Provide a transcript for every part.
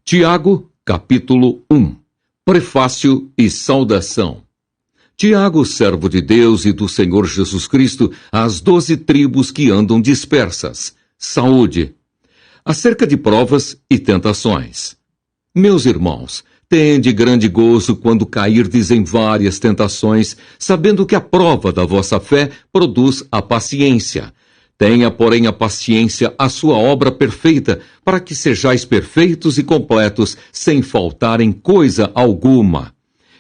Tiago, capítulo 1. Prefácio e saudação. Tiago, servo de Deus e do Senhor Jesus Cristo, às 12 tribos que andam dispersas. Saúde. Acerca de provas e tentações. Meus irmãos, tende grande gozo quando cairdes em várias tentações, sabendo que a prova da vossa fé produz a paciência. Tenha, porém, a paciência a sua obra perfeita, para que sejais perfeitos e completos, sem faltar em coisa alguma.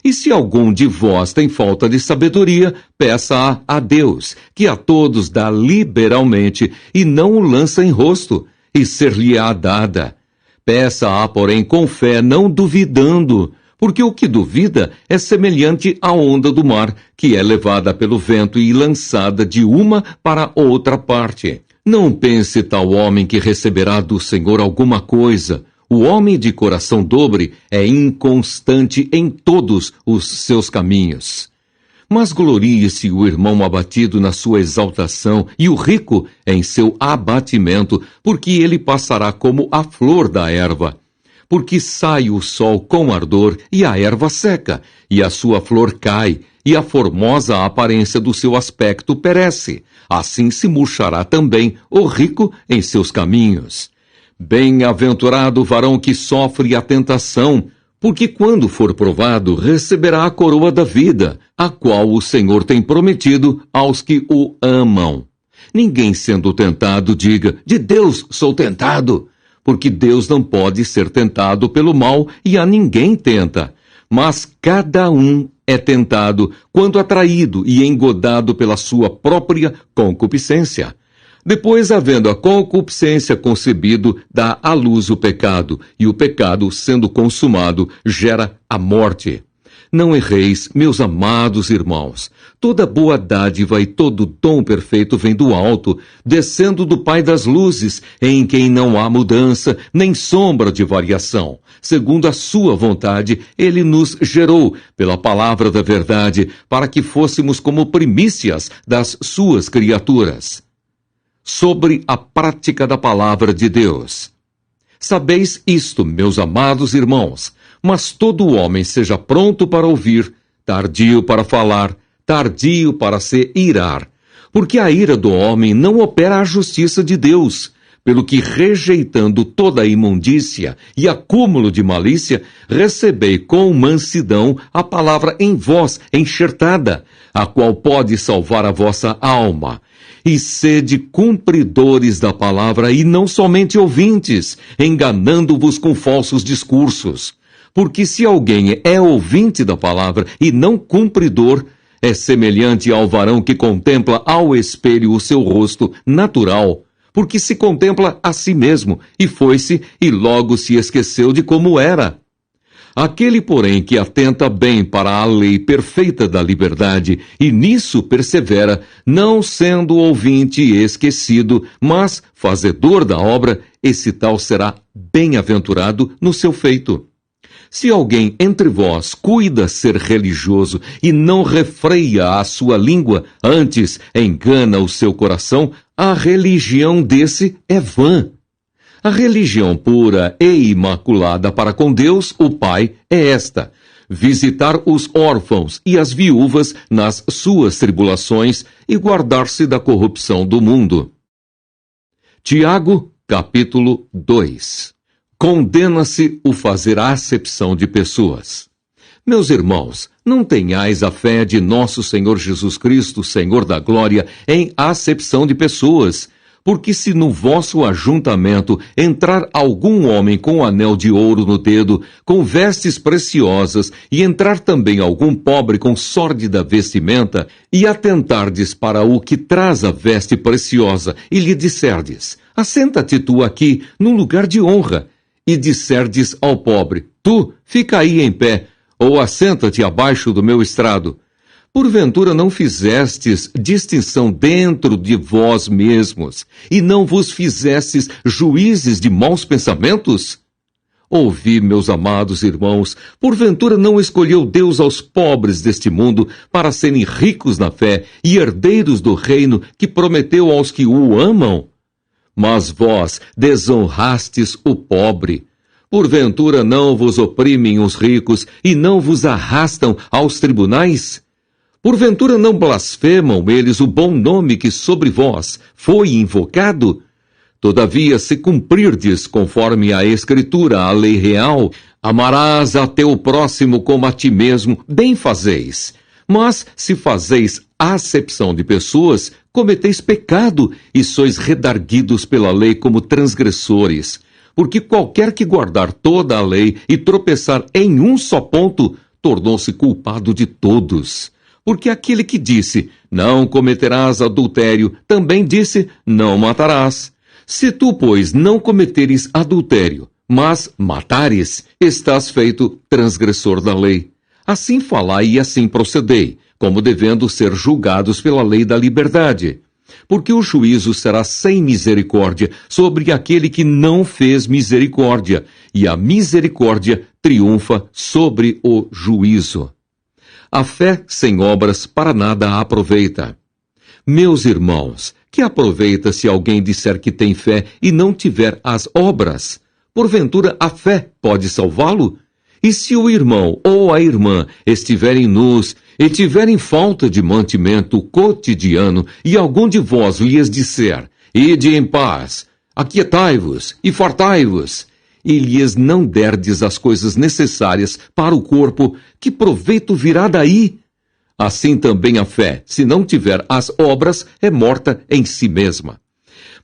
E se algum de vós tem falta de sabedoria, peça-a a Deus, que a todos dá liberalmente, e não o lança em rosto, e ser-lhe-á dada. Peça-a, porém, com fé, não duvidando, porque o que duvida é semelhante à onda do mar, que é levada pelo vento e lançada de uma para outra parte. Não pense tal homem que receberá do Senhor alguma coisa. O homem de coração dobre é inconstante em todos os seus caminhos. Mas glorie-se o irmão abatido na sua exaltação e o rico em seu abatimento, porque ele passará como a flor da erva. Porque sai o sol com ardor e a erva seca, e a sua flor cai, e a formosa aparência do seu aspecto perece. Assim se murchará também o rico em seus caminhos. Bem-aventurado o varão que sofre a tentação, porque quando for provado, receberá a coroa da vida, a qual o Senhor tem prometido aos que o amam. Ninguém sendo tentado diga, de Deus sou tentado, porque Deus não pode ser tentado pelo mal e a ninguém tenta. Mas cada um é tentado quando atraído e engodado pela sua própria concupiscência. Depois, havendo a concupiscência concebido, dá à luz o pecado, e o pecado, sendo consumado, gera a morte. Não erreis, meus amados irmãos. Toda boa dádiva e todo dom perfeito vem do alto, descendo do Pai das luzes, em quem não há mudança, nem sombra de variação. Segundo a sua vontade, ele nos gerou, pela palavra da verdade, para que fôssemos como primícias das suas criaturas. Sobre a prática da palavra de Deus. Sabeis isto, meus amados irmãos, mas todo homem seja pronto para ouvir, tardio para falar, tardio para se irar, porque a ira do homem não opera a justiça de Deus, pelo que, rejeitando toda a imundícia e acúmulo de malícia, recebei com mansidão a palavra em vós enxertada, a qual pode salvar a vossa alma. E sede cumpridores da palavra e não somente ouvintes, enganando-vos com falsos discursos. Porque se alguém é ouvinte da palavra e não cumpridor, é semelhante ao varão que contempla ao espelho o seu rosto natural, porque se contempla a si mesmo, e foi-se, e logo se esqueceu de como era. Aquele, porém, que atenta bem para a lei perfeita da liberdade, e nisso persevera, não sendo ouvinte esquecido, mas fazedor da obra, esse tal será bem-aventurado no seu feito. Se alguém entre vós cuida ser religioso e não refreia a sua língua, antes engana o seu coração, a religião desse é vã. A religião pura e imaculada para com Deus, o Pai, é esta: visitar os órfãos e as viúvas nas suas tribulações e guardar-se da corrupção do mundo. Tiago, capítulo 2. Condena-se o fazer acepção de pessoas. Meus irmãos, não tenhais a fé de nosso Senhor Jesus Cristo, Senhor da glória, em acepção de pessoas. Porque se no vosso ajuntamento entrar algum homem com anel de ouro no dedo, com vestes preciosas, e entrar também algum pobre com sórdida vestimenta, e atentardes para o que traz a veste preciosa, e lhe disserdes, assenta-te tu aqui, num lugar de honra, e disserdes ao pobre, tu, fica aí em pé, ou assenta-te abaixo do meu estrado. Porventura não fizestes distinção dentro de vós mesmos, e não vos fizestes juízes de maus pensamentos? Ouvi, meus amados irmãos, porventura não escolheu Deus aos pobres deste mundo para serem ricos na fé e herdeiros do reino que prometeu aos que o amam? Mas vós desonrastes o pobre. Porventura não vos oprimem os ricos e não vos arrastam aos tribunais? Porventura não blasfemam eles o bom nome que sobre vós foi invocado? Todavia, se cumprirdes conforme a Escritura, a lei real, amarás a teu próximo como a ti mesmo, bem fazeis. Mas, se fazeis acepção de pessoas, cometeis pecado e sois redarguidos pela lei como transgressores. Porque qualquer que guardar toda a lei e tropeçar em um só ponto, tornou-se culpado de todos. Porque aquele que disse, não cometerás adultério, também disse, não matarás. Se tu, pois, não cometeres adultério, mas matares, estás feito transgressor da lei. Assim falai e assim procedei, como devendo ser julgados pela lei da liberdade. Porque o juízo será sem misericórdia sobre aquele que não fez misericórdia, e a misericórdia triunfa sobre o juízo. A fé sem obras para nada aproveita. Meus irmãos, que aproveita se alguém disser que tem fé e não tiver as obras? Porventura a fé pode salvá-lo? E se o irmão ou a irmã estiverem nus e tiverem falta de mantimento cotidiano, e algum de vós lhes disser, ide em paz, aquietai-vos e fartai-vos, e lhes não derdes as coisas necessárias para o corpo, que proveito virá daí? Assim também a fé, se não tiver as obras, é morta em si mesma.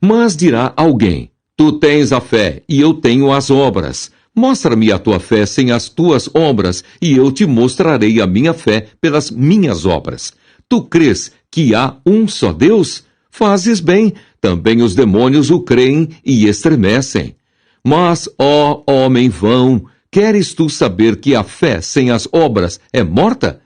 Mas dirá alguém, tu tens a fé e eu tenho as obras. Mostra-me a tua fé sem as tuas obras, e eu te mostrarei a minha fé pelas minhas obras. Tu crês que há um só Deus? Fazes bem, também os demônios o creem e estremecem. Mas, ó homem vão, queres tu saber que a fé sem as obras é morta?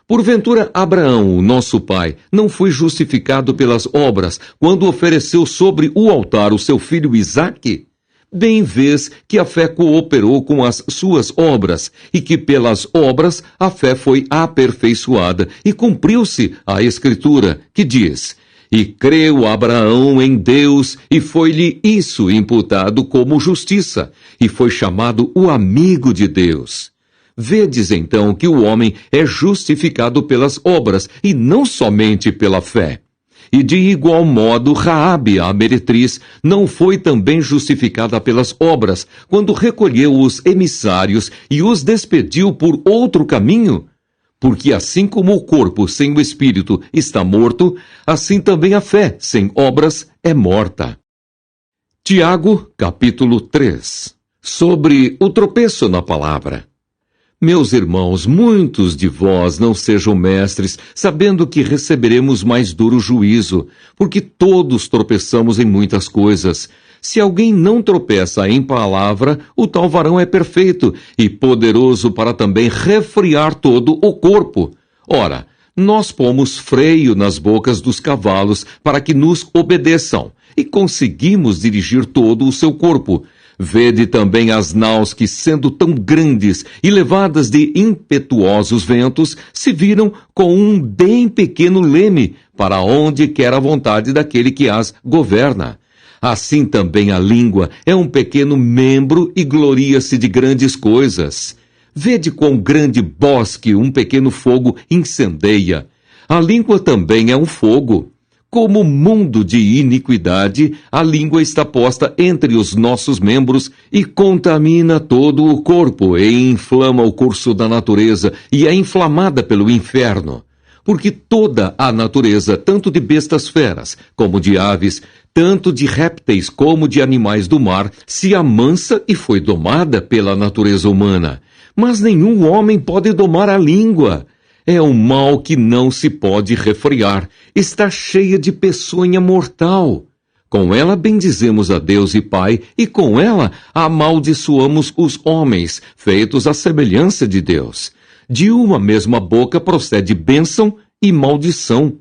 Porventura Abraão, o nosso pai, não foi justificado pelas obras quando ofereceu sobre o altar o seu filho Isaque? Bem vês que a fé cooperou com as suas obras, e que pelas obras a fé foi aperfeiçoada, e cumpriu-se a Escritura, que diz, e creu Abraão em Deus, e foi-lhe isso imputado como justiça, e foi chamado o amigo de Deus. Vedes então que o homem é justificado pelas obras, e não somente pela fé. E de igual modo, Raabe, a meretriz, não foi também justificada pelas obras, quando recolheu os emissários e os despediu por outro caminho? Porque assim como o corpo sem o espírito está morto, assim também a fé sem obras é morta. Tiago, capítulo 3. Sobre o tropeço na palavra. Meus irmãos, muitos de vós não sejam mestres, sabendo que receberemos mais duro juízo, porque todos tropeçamos em muitas coisas. Se alguém não tropeça em palavra, o tal varão é perfeito e poderoso para também refrear todo o corpo. Ora, nós pomos freio nas bocas dos cavalos para que nos obedeçam, e conseguimos dirigir todo o seu corpo. Vede também as naus que, sendo tão grandes e levadas de impetuosos ventos, se viram com um bem pequeno leme, para onde quer a vontade daquele que as governa. Assim também a língua é um pequeno membro e gloria-se de grandes coisas. Vede quão grande bosque um pequeno fogo incendeia. A língua também é um fogo. Como mundo de iniquidade, a língua está posta entre os nossos membros e contamina todo o corpo e inflama o curso da natureza e é inflamada pelo inferno. Porque toda a natureza, tanto de bestas feras como de aves, tanto de répteis como de animais do mar, se amansa e foi domada pela natureza humana. Mas nenhum homem pode domar a língua. É um mal que não se pode refrear, está cheia de peçonha mortal. Com ela bendizemos a Deus e Pai, e com ela amaldiçoamos os homens, feitos à semelhança de Deus. De uma mesma boca procede bênção e maldição.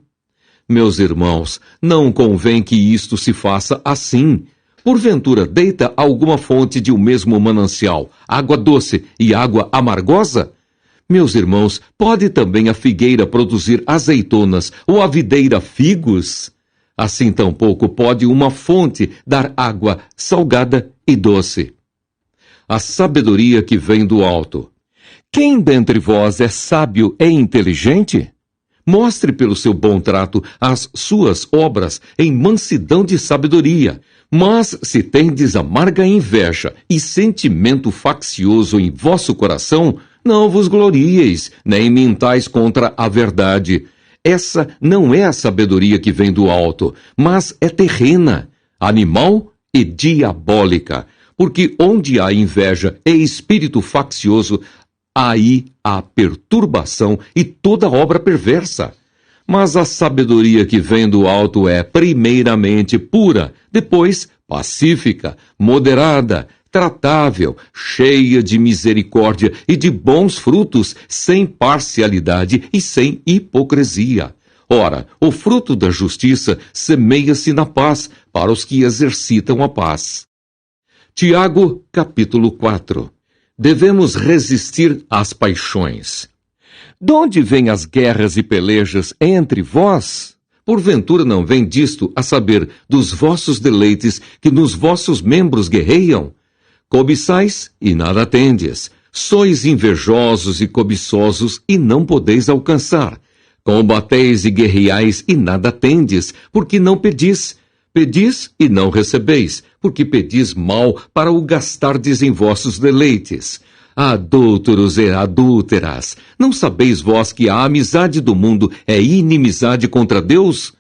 Meus irmãos, não convém que isto se faça assim. Porventura deita alguma fonte de um mesmo manancial, água doce e água amargosa? Meus irmãos, pode também a figueira produzir azeitonas ou a videira figos? Assim tampouco pode uma fonte dar água salgada e doce. a sabedoria que vem do alto. Quem dentre vós é sábio e inteligente? Mostre pelo seu bom trato as suas obras em mansidão de sabedoria. Mas se tendes amarga inveja e sentimento faccioso em vosso coração, não vos glorieis, nem mintais contra a verdade. Essa não é a sabedoria que vem do alto, mas é terrena, animal e diabólica. Porque onde há inveja e espírito faccioso, aí há perturbação e toda obra perversa. Mas a sabedoria que vem do alto é, primeiramente, pura, depois, pacífica, moderada, tratável, cheia de misericórdia e de bons frutos, sem parcialidade e sem hipocrisia. Ora, o fruto da justiça semeia-se na paz para os que exercitam a paz. Tiago, capítulo 4. Devemos resistir às paixões. Donde vêm as guerras e pelejas entre vós? Porventura não vem disto, a saber, dos vossos deleites que nos vossos membros guerreiam? Cobiçais e nada tendes. Sois invejosos e cobiçosos e não podeis alcançar. Combateis e guerreais e nada tendes, porque não pedis. Pedis e não recebeis, porque pedis mal para o gastardes em vossos deleites. Adúlteros e adúlteras, não sabeis vós que a amizade do mundo é inimizade contra Deus?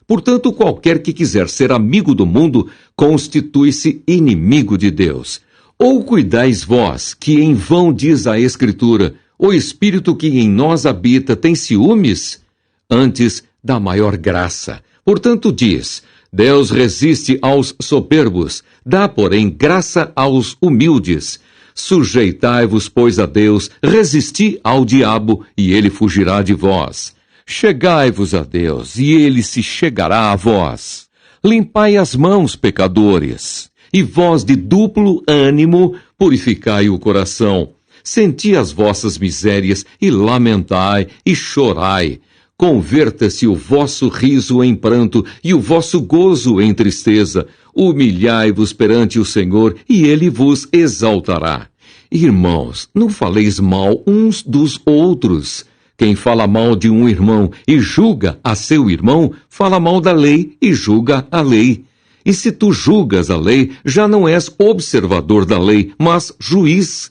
Portanto, qualquer que quiser ser amigo do mundo, constitui-se inimigo de Deus. Ou cuidais vós, que em vão diz a Escritura, o Espírito que em nós habita tem ciúmes? Antes, da maior graça. Portanto, diz, Deus resiste aos soberbos, dá, porém, graça aos humildes. Sujeitai-vos, pois, a Deus, resisti ao diabo, e ele fugirá de vós. Chegai-vos a Deus, e ele se chegará a vós. Limpai as mãos, pecadores, e vós de duplo ânimo, purificai o coração. Senti as vossas misérias, e lamentai, e chorai. Converta-se o vosso riso em pranto, e o vosso gozo em tristeza. Humilhai-vos perante o Senhor, e ele vos exaltará. Irmãos, não faleis mal uns dos outros. Quem fala mal de um irmão e julga a seu irmão, fala mal da lei e julga a lei. E se tu julgas a lei, já não és observador da lei, mas juiz.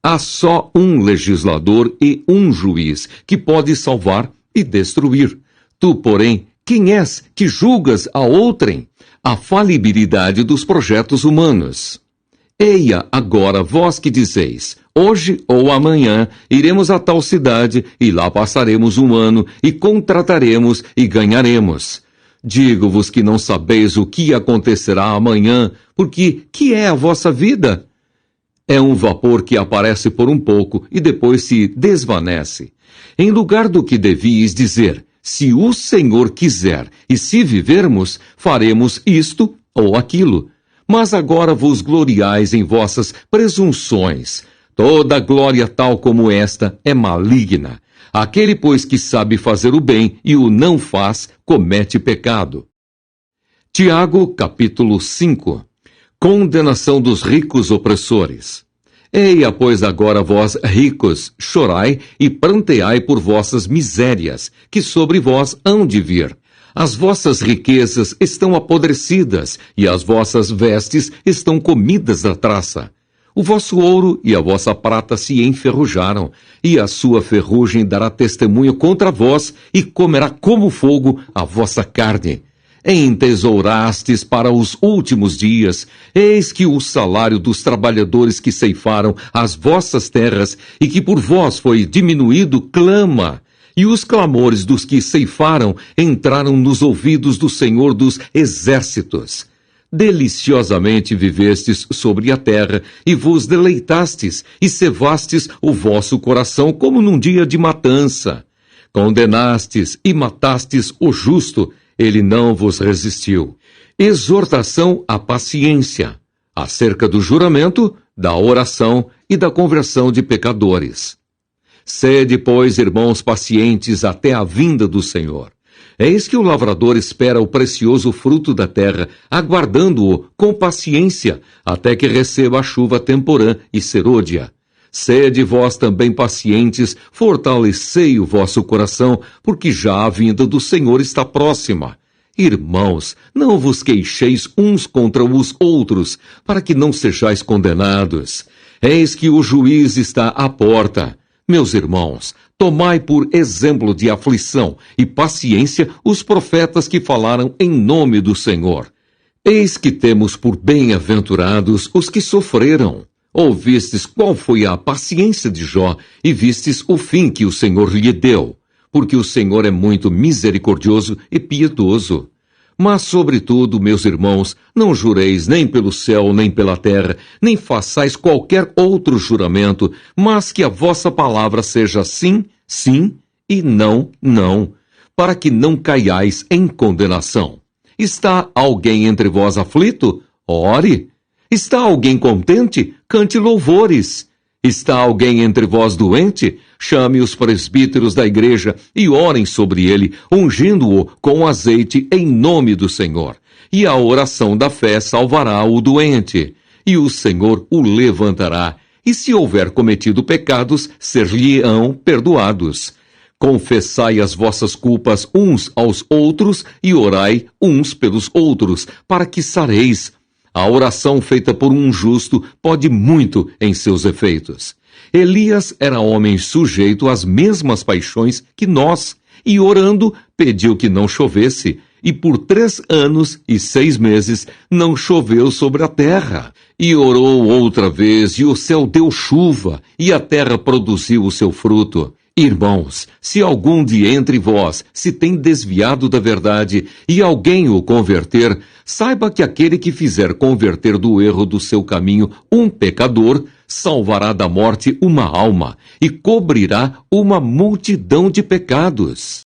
Há só um legislador e um juiz, que pode salvar e destruir. Tu, porém, quem és que julgas a outrem? A falibilidade dos projetos humanos. Eia agora vós que dizeis, hoje ou amanhã iremos a tal cidade, e lá passaremos um ano, e contrataremos e ganharemos. Digo-vos que não sabeis o que acontecerá amanhã, porque que é a vossa vida? É um vapor que aparece por um pouco e depois se desvanece. Em lugar do que devíeis dizer, se o Senhor quiser, e se vivermos, faremos isto ou aquilo. Mas agora vos gloriais em vossas presunções. Toda glória tal como esta é maligna. Aquele, pois, que sabe fazer o bem e o não faz, comete pecado. Tiago, capítulo 5. Condenação dos ricos opressores. Eia, pois, agora vós, ricos, chorai e pranteai por vossas misérias, que sobre vós hão de vir. As vossas riquezas estão apodrecidas, e as vossas vestes estão comidas da traça. O vosso ouro e a vossa prata se enferrujaram, e a sua ferrugem dará testemunho contra vós, e comerá como fogo a vossa carne. Entesourastes para os últimos dias, eis que o salário dos trabalhadores que ceifaram as vossas terras e que por vós foi diminuído clama, e os clamores dos que ceifaram entraram nos ouvidos do Senhor dos Exércitos. Deliciosamente vivestes sobre a terra, e vos deleitastes, e cevastes o vosso coração como num dia de matança. Condenastes e matastes o justo, ele não vos resistiu. Exortação à paciência, acerca do juramento, da oração e da conversão de pecadores. Sede, pois, irmãos pacientes até a vinda do Senhor. Eis que o lavrador espera o precioso fruto da terra, aguardando-o com paciência, até que receba a chuva temporã e serôdia. Sede vós também pacientes, fortalecei o vosso coração, porque já a vinda do Senhor está próxima. Irmãos, não vos queixeis uns contra os outros, para que não sejais condenados. Eis que o juiz está à porta. Meus irmãos, tomai por exemplo de aflição e paciência os profetas que falaram em nome do Senhor. Eis que temos por bem-aventurados os que sofreram. Ouvistes qual foi a paciência de Jó e vistes o fim que o Senhor lhe deu, porque o Senhor é muito misericordioso e piedoso. Mas, sobretudo, meus irmãos, não jureis nem pelo céu, nem pela terra, nem façais qualquer outro juramento, mas que a vossa palavra seja sim, sim, e não, não, para que não caiais em condenação. Está alguém entre vós aflito? Ore. Está alguém contente? Cante louvores. Está alguém entre vós doente? Chame os presbíteros da igreja e orem sobre ele, ungindo-o com azeite em nome do Senhor. E a oração da fé salvará o doente, e o Senhor o levantará. E se houver cometido pecados, ser-lhe-ão perdoados. Confessai as vossas culpas uns aos outros e orai uns pelos outros, para que sareis. A oração feita por um justo pode muito em seus efeitos. Elias era homem sujeito às mesmas paixões que nós, e orando, pediu que não chovesse, e por 3 anos e 6 meses não choveu sobre a terra. E orou outra vez, e o céu deu chuva, e a terra produziu o seu fruto. Irmãos, se algum de entre vós se tem desviado da verdade e alguém o converter, saiba que aquele que fizer converter do erro do seu caminho um pecador, salvará da morte uma alma e cobrirá uma multidão de pecados.